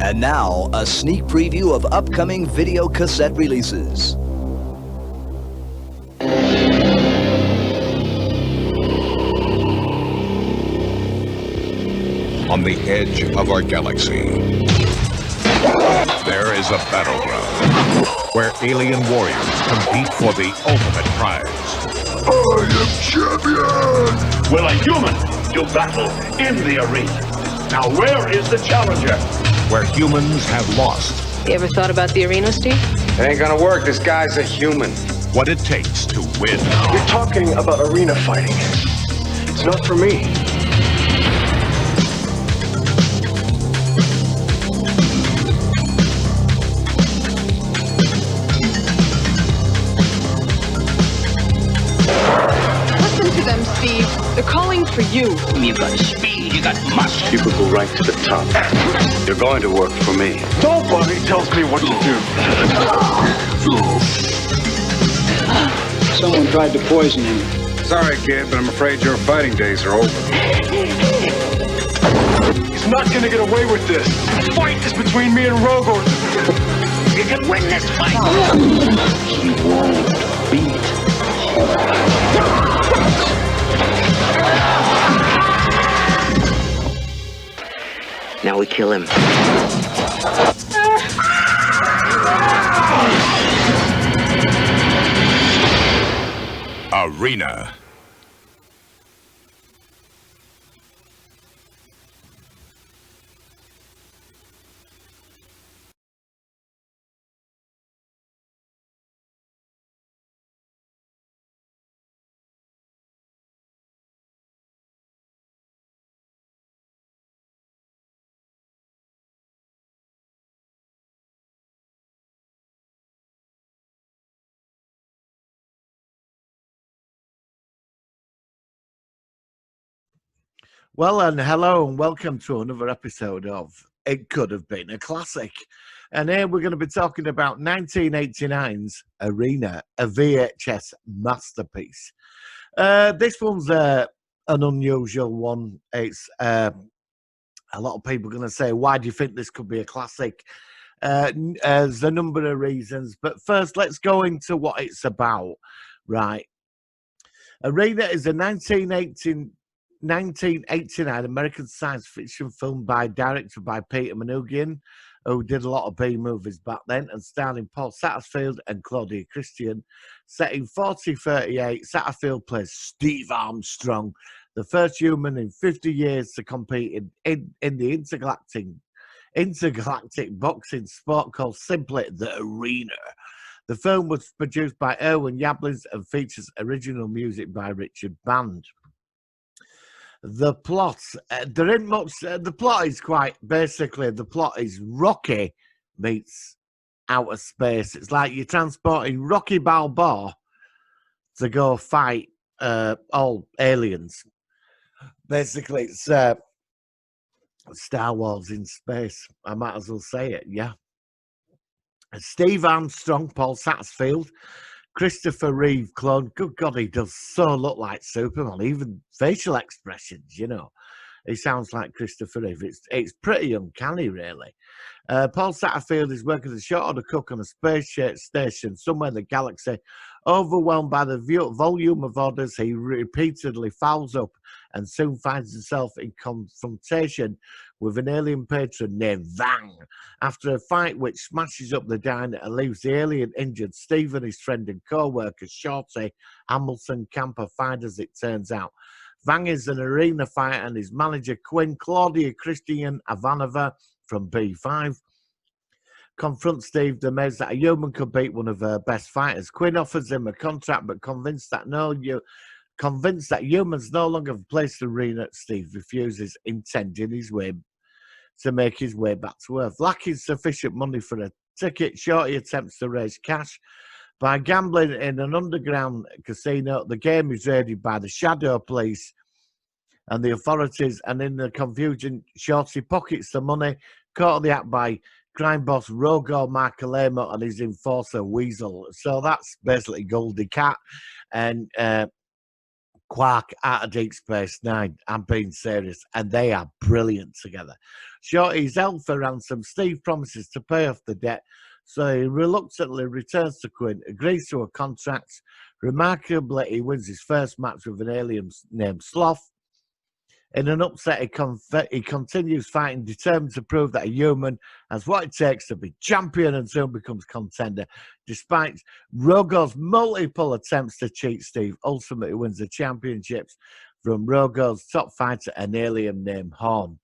And now, a sneak preview of upcoming video cassette releases. On the edge of our galaxy, there is a battleground where alien warriors compete for the ultimate prize. I am champion! Will a human do battle in the arena? Now where is the challenger? Where humans have lost. You ever thought about the arena, Steve? It ain't gonna work. This guy's a human. What it takes to win. You're talking about arena fighting. It's not for me. Listen to them, Steve. They're calling for you. You got speed, you got muscle. You could go right to the top. You're going to work for me. Nobody tells me what to do. Someone tried to poison him. Sorry, kid, but I'm afraid your fighting days are over. He's not gonna get away with this. The fight is between me and Rogor. You can win this fight. He won't beat. Now we kill him. Arena. Well, and hello and welcome to another episode of It Could Have Been a Classic. And here we're going to be talking about 1989's Arena, a VHS masterpiece. This one's an unusual one. It's a lot of people are going to say, why do you think this could be a classic? There's a number of reasons. But first, let's go into what it's about, right? Arena is a 1989 American science fiction film directed by Peter Manoogian, who did a lot of B movies back then, and starring Paul Satterfield and Claudia Christian. Set in 4038, Satterfield plays Steve Armstrong, the first human in 50 years to compete in the intergalactic boxing sport called simply the Arena. The film was produced by Irwin Yablans and features original music by Richard Band. The plot, there ain't much. The plot is quite basically. The plot is Rocky meets outer space. It's like you're transporting Rocky Balboa to go fight all aliens. Basically, it's Star Wars in space. I might as well say it. Yeah. Steve Armstrong, Paul Satterfield, Christopher Reeve clone. Good God, he does so look like Superman. Even facial expressions, you know. He sounds like Christopher Reeve. It's pretty uncanny, really. Paul Satterfield is working as a short order cook on a space station somewhere in the galaxy. Overwhelmed by the volume of orders, he repeatedly fouls up and soon finds himself in confrontation with an alien patron named Vang. After a fight which smashes up the diner and leaves the alien injured, Steve and his friend and co-worker Shorty Hamilton Camper find, as it turns out, Vang is an arena fighter, and his manager Quinn, Claudia Christian Ivanova from B5, confronts Steve, amazed that a human could beat one of her best fighters. Quinn offers him a contract, but convinced that humans no longer have a place in the arena, Steve refuses, intending to make his way back to Earth. Lacking sufficient money for a ticket, Shorty attempts to raise cash by gambling in an underground casino. The game is raided by the Shadow Police and the authorities, and in the confusion, Shorty pockets the money, caught in the act by crime boss Rogor Markalemo and his enforcer Weasel. So that's basically Goldie Cat, and Quark out of Deep Space Nine. I'm being serious, and they are brilliant together. Shorty's held for ransom. Steve promises to pay off the debt, so he reluctantly returns to Quinn, agrees to a contract. Remarkably, he wins his first match with an alien named Sloth. In an upset, he continues fighting, determined to prove that a human has what it takes to be champion and soon becomes contender. Despite Rogo's multiple attempts to cheat Steve, ultimately wins the championships from Rogo's top fighter, an alien named Horn.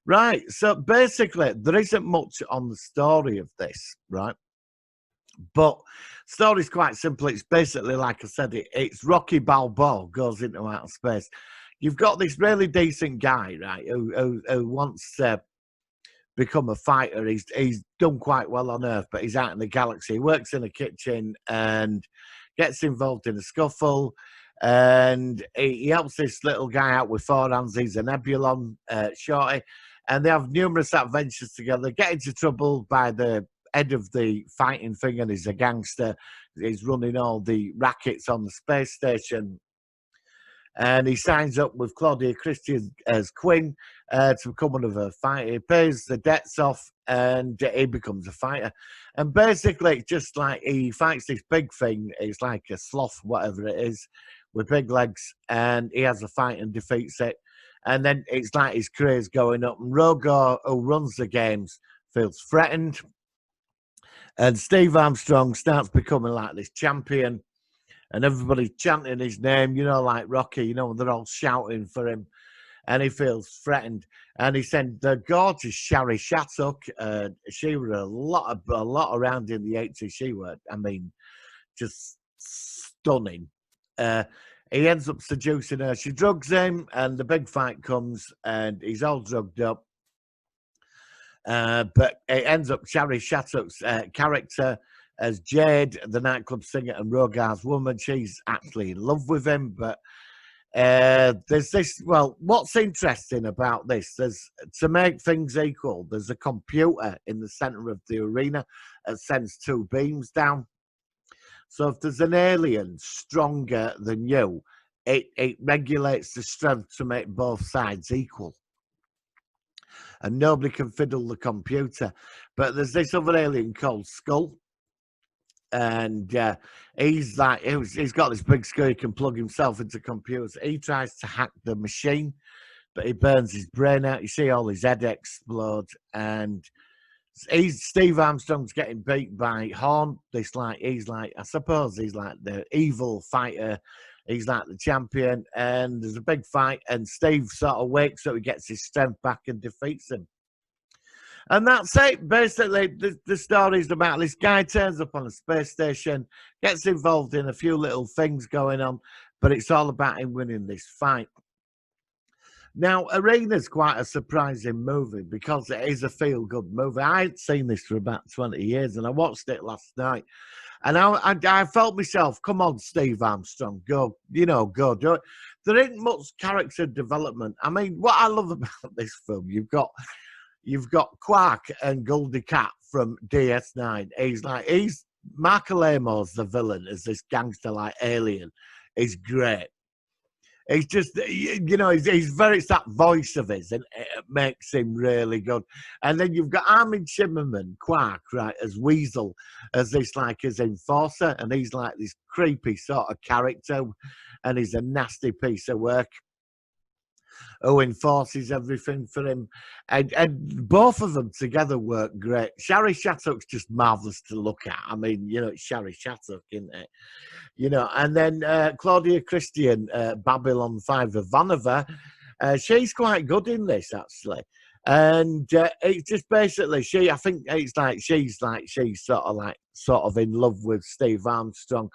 Right, so basically, there isn't much on the story of this, right? But story's quite simple. It's basically, like I said, it's Rocky Balboa goes into outer space. You've got this really decent guy, right, who wants to become a fighter. He's done quite well on Earth, but he's out in the galaxy. He works in a kitchen and gets involved in a scuffle. And he helps this little guy out with 4 hands. He's a Nebulon shorty. And they have numerous adventures together, get into trouble by the head of the fighting thing, and he's a gangster. He's running all the rackets on the space station. And he signs up with Claudia Christian as Quinn to become one of her fighters. He pays the debts off, and he becomes a fighter. And basically, just like he fights this big thing, it's like a sloth, whatever it is, with big legs, and he has a fight and defeats it. And then it's like his career's going up. And Rogar, who runs the games, feels threatened. And Steve Armstrong starts becoming like this champion. And everybody's chanting his name, you know, like Rocky, you know, they're all shouting for him. And he feels threatened. And he sent the gorgeous Shari Shattuck. She was a lot around in the 80s. She was, I mean, just stunning. He ends up seducing her. She drugs him, and the big fight comes, and he's all drugged up. But it ends up Shari Shattuck's character as Jade, the nightclub singer, and Rogar's woman. She's actually in love with him, but there's this. Well, what's interesting about this? There's, to make things equal, there's a computer in the center of the arena that sends 2 beams down. So if there's an alien stronger than you, it regulates the strength to make both sides equal. And nobody can fiddle the computer. But there's this other alien called Skull. And he's got this big skull. He can plug himself into computers. He tries to hack the machine, but he burns his brain out. You see all his head explode, and Steve Armstrong's getting beat by Horn. I suppose he's like the evil fighter. He's like the champion, and there's a big fight, and Steve sort of wakes up, he gets his strength back and defeats him. And that's it. Basically, the story's about this guy turns up on a space station, gets involved in a few little things going on, but it's all about him winning this fight. Now, Arena's quite a surprising movie because it is a feel-good movie. I had seen this for about 20 years, and I watched it last night. And I felt myself, come on, Steve Armstrong, go do it. There ain't much character development. I mean, what I love about this film, you've got Quark and Goldie Cat from DS9. He's Mark Alamo's the villain as this gangster like alien. He's great. He's just, he's very, it's that voice of his, and it makes him really good. And then you've got Armin Shimmerman, Quark, right, as Weasel, as this, like, his enforcer, and he's like this creepy sort of character, and he's a nasty piece of work who enforces everything for him. And both of them together work great. Shari Shattuck's just marvellous to look at. I mean, it's Shari Shattuck, isn't it? And then Claudia Christian, Babylon 5 Ivanova, she's quite good in this, actually. And it's just basically she's sort of in love with Steve Armstrong.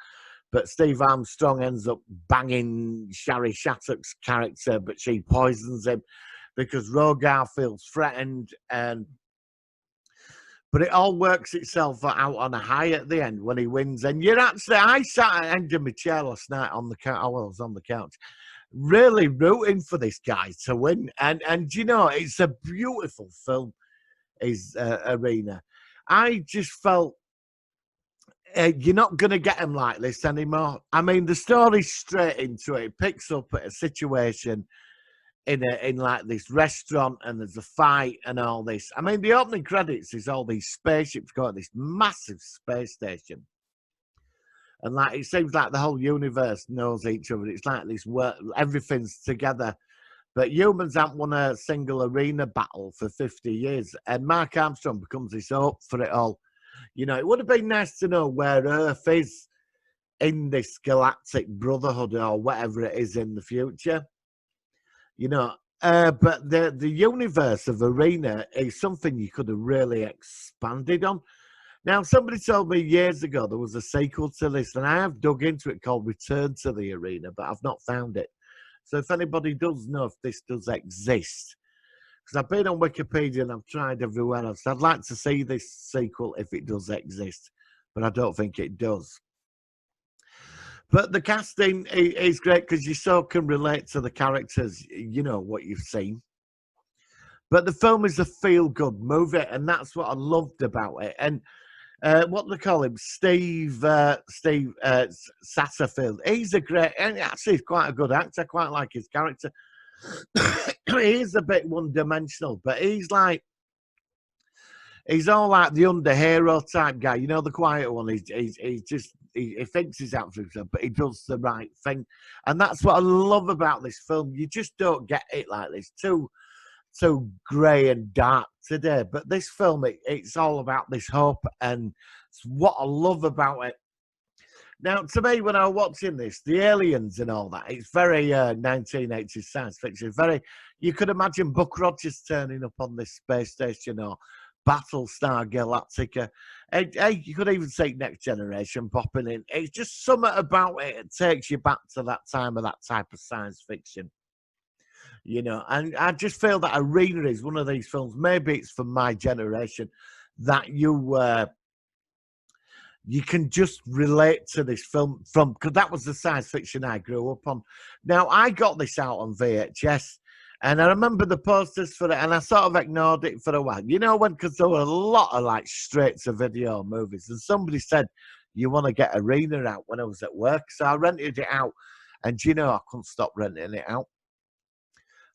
But Steve Armstrong ends up banging Shari Shattuck's character, but she poisons him because Rogar feels threatened. But it all works itself out on a high at the end when he wins. And I sat at the end of my chair last night on the couch. I was on the couch, really rooting for this guy to win. And it's a beautiful film, is Arena. I just felt You're not going to get them like this anymore. I mean, the story's straight into it. It picks up at a situation in like this restaurant, and there's a fight and all this. I mean, the opening credits is all these spaceships going to this massive space station, and like it seems like the whole universe knows each other. It's like this work, everything's together. But humans haven't won a single arena battle for 50 years, and Mark Armstrong becomes this hope for it all. You know, it would have been nice to know where Earth is in this galactic brotherhood or whatever it is in the future. You know, but the universe of Arena is something you could have really expanded on. Now, somebody told me years ago there was a sequel to this, and I have dug into it called Return to the Arena, but I've not found it. So if anybody does know if this does exist, because I've been on Wikipedia and I've tried everywhere else, I'd like to see this sequel if it does exist, but I don't think it does. But the casting is great because you so can relate to the characters, you know, what you've seen. But the film is a feel-good movie, and that's what I loved about it. And what do they call him? Steve Satterfield. He's a great, and actually he's quite a good actor. I quite like his character. He is a bit one-dimensional, but he's all like the underhero type guy, you know, the quiet one. He thinks he's out for himself, but he does the right thing, and that's what I love about this film. You just don't get it like this, too grey and dark today. But this film, it's all about this hope, and it's what I love about it. Now, to me, when I was watching this, the aliens and all that, it's very 1980s science fiction. Very, you could imagine Buck Rogers turning up on this space station, or Battlestar Galactica. Hey, you could even say Next Generation popping in. It's just something about it. It takes you back to that time of that type of science fiction. You know, and I just feel that Arena is one of these films. Maybe it's for my generation that you can just relate to this film from, because that was the science fiction I grew up on. Now, I got this out on VHS, and I remember the posters for it, and I sort of ignored it for a while. You know, because there were a lot of like straight-to-video movies, and somebody said, you want to get Arena out when I was at work, so I rented it out, and you know, I couldn't stop renting it out.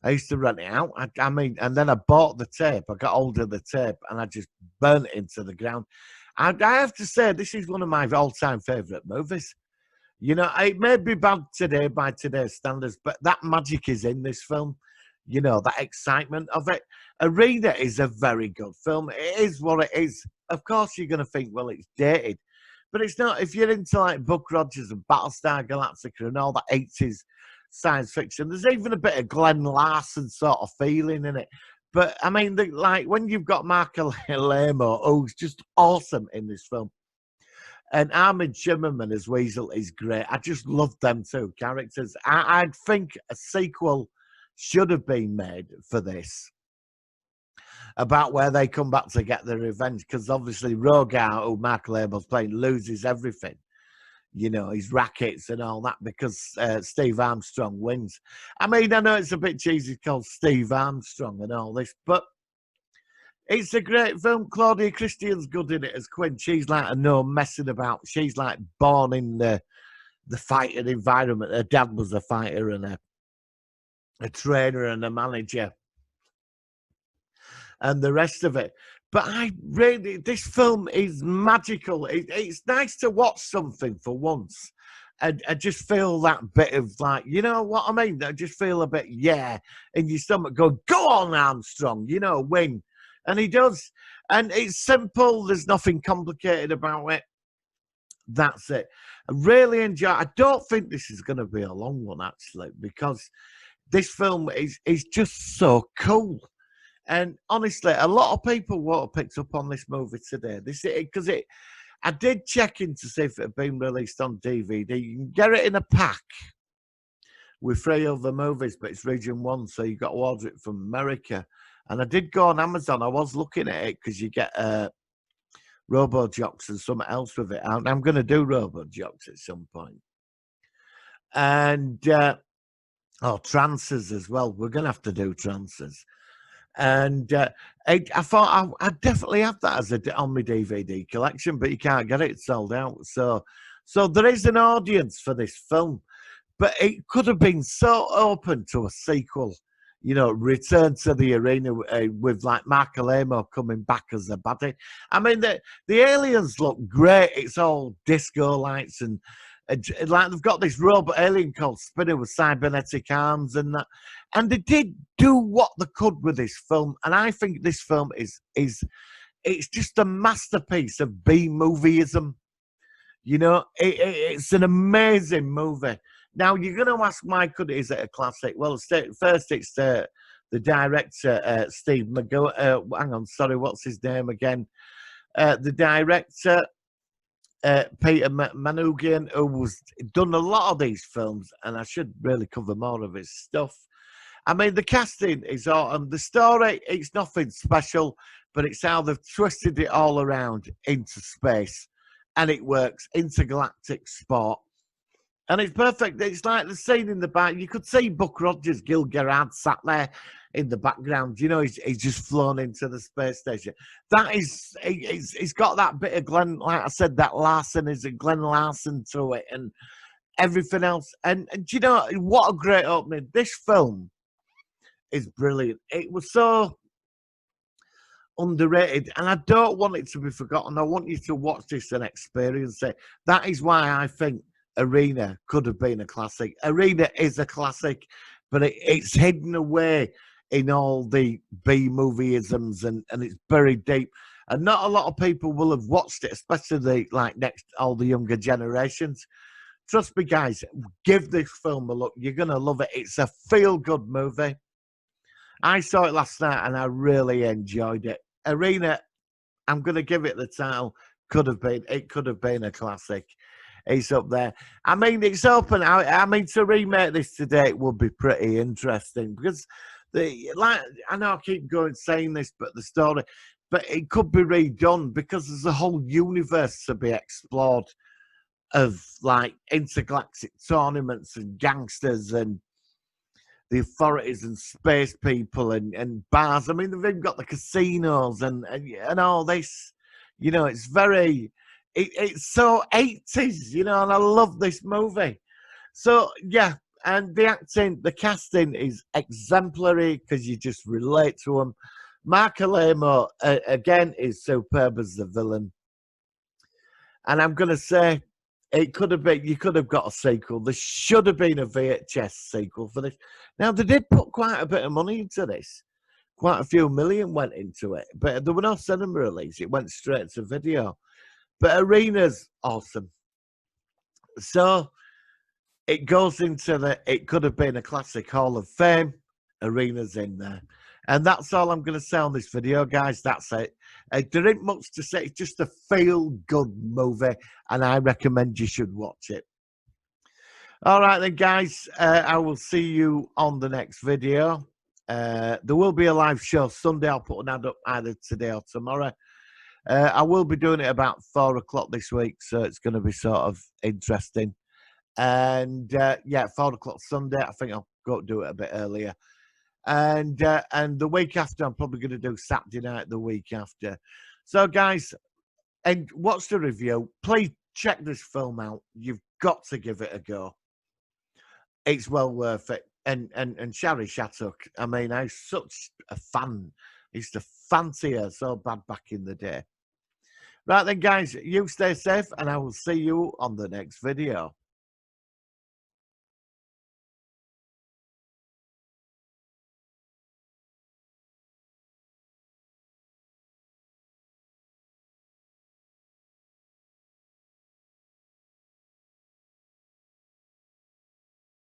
I used to rent it out. I mean, and then I bought the tape. I got hold of the tape, and I just burnt it into the ground. I have to say, this is one of my all-time favourite movies. You know, it may be bad today by today's standards, but that magic is in this film. You know, that excitement of it. Arena is a very good film. It is what it is. Of course, you're going to think, well, it's dated. But it's not. If you're into, like, Buck Rogers and Battlestar Galactica and all that 80s science fiction, there's even a bit of Glenn Larson sort of feeling in it. But I mean, like when you've got Mark Lamo, who's just awesome in this film, and Armin Shimmerman as Weasel is great. I just love them two characters. I think a sequel should have been made for this, about where they come back to get their revenge, because obviously Rogar, who Mark Lamo's playing, loses everything. You know, his rackets and all that, because Steve Armstrong wins. I mean, I know it's a bit cheesy called Steve Armstrong and all this, but it's a great film. Claudia Christian's good in it as Quinn. She's like a no messing about. She's like born in the fighting environment. Her dad was a fighter and a trainer and a manager and the rest of it. But this film is magical. It's nice to watch something for once. And I just feel that bit of like, you know what I mean? I just feel a bit, yeah, in your stomach go on, Armstrong, you know, win. And he does. And it's simple. There's nothing complicated about it. That's it. I really enjoy it. I don't think this is going to be a long one, actually, because this film is just so cool. And honestly, a lot of people won't have picked up on this movie today. I did check in to see if it had been released on DVD. You can get it in a pack with 3 other movies, but it's region 1, so you got to order it from America. And I did go on Amazon. I was looking at it because you get Robo-Jocks and something else with it. I'm going to do Robo-Jocks at some point. And trances as well. We're going to have to do trances. And I thought I'd definitely have that as on my DVD collection, but you can't get it; it's sold out. So there is an audience for this film, but it could have been so open to a sequel. You know, Return to the Arena with like Mark Alamo coming back as a baddie. I mean, the aliens look great. It's all disco lights and like they've got this robot alien called Spinner with cybernetic arms and that. And they did do what they could with this film, and I think this film is it's just a masterpiece of B movieism. You know, it's an amazing movie. Now, you're going to ask, why could is it a classic? Well, first, it's the director, Steve McGo. Hang on, sorry, what's his name again? The director, Peter Manoogian, who's done a lot of these films, and I should really cover more of his stuff. I mean, the casting is awesome. The story, it's nothing special, but it's how they've twisted it all around into space, and it works. Intergalactic sport. And it's perfect. It's like the scene in the back. You could see Buck Rogers, Gil Gerard sat there in the background. You know, he's just flown into the space station. That is, he's got that bit of Glenn, like I said, that Larson is a Glenn Larson to it and everything else. And you know, what a great opening. This film is brilliant. It was so underrated, and I don't want it to be forgotten. I want you to watch this and experience it. That is why I think Arena could have been a classic. Arena is a classic, but it's hidden away in all the B movieisms and it's buried deep. And not a lot of people will have watched it, especially all the younger generations. Trust me, guys, give this film a look. You're gonna love it. It's a feel-good movie. I saw it last night and I really enjoyed it. Arena, I'm gonna give it the title. It could have been a classic. It's up there. I mean, it's open. I mean, to remake this today, it would be pretty interesting because I know I keep saying this, but the story, but it could be redone because there's a whole universe to be explored of like intergalactic tournaments and gangsters and the authorities and space people and bars. I mean, they've even got the casinos and all this. You know, it's very. It's so 80s, you know, and I love this movie. So, yeah, and the acting, the casting is exemplary because you just relate to him. Mark Alamo, again, is superb as the villain. And I'm going to say, you could have got a sequel. There should have been a VHS sequel for this. Now, they did put quite a bit of money into this. Quite a few million went into it. But there were no cinema release. It went straight to video. But Arena's awesome. So it goes into it could have been a classic Hall of Fame. Arena's in there. And that's all I'm going to say on this video, guys. That's it. There ain't much to say. It's just a feel-good movie, and I recommend you should watch it. All right, then, guys. I will see you on the next video. There will be a live show Sunday. I'll put an ad up either today or tomorrow. I will be doing it about 4 o'clock this week, so it's going to be sort of interesting. And yeah, 4 o'clock Sunday. I think I'll go do it a bit earlier. And the week after, I'm probably going to do Saturday night the week after. So, guys, and watch the review. Please check this film out. You've got to give it a go. It's well worth it. And Shari Shattuck, I mean, I'm such a fan. I used to fancy her so bad back in the day. Right then, guys, you stay safe, and I will see you on the next video.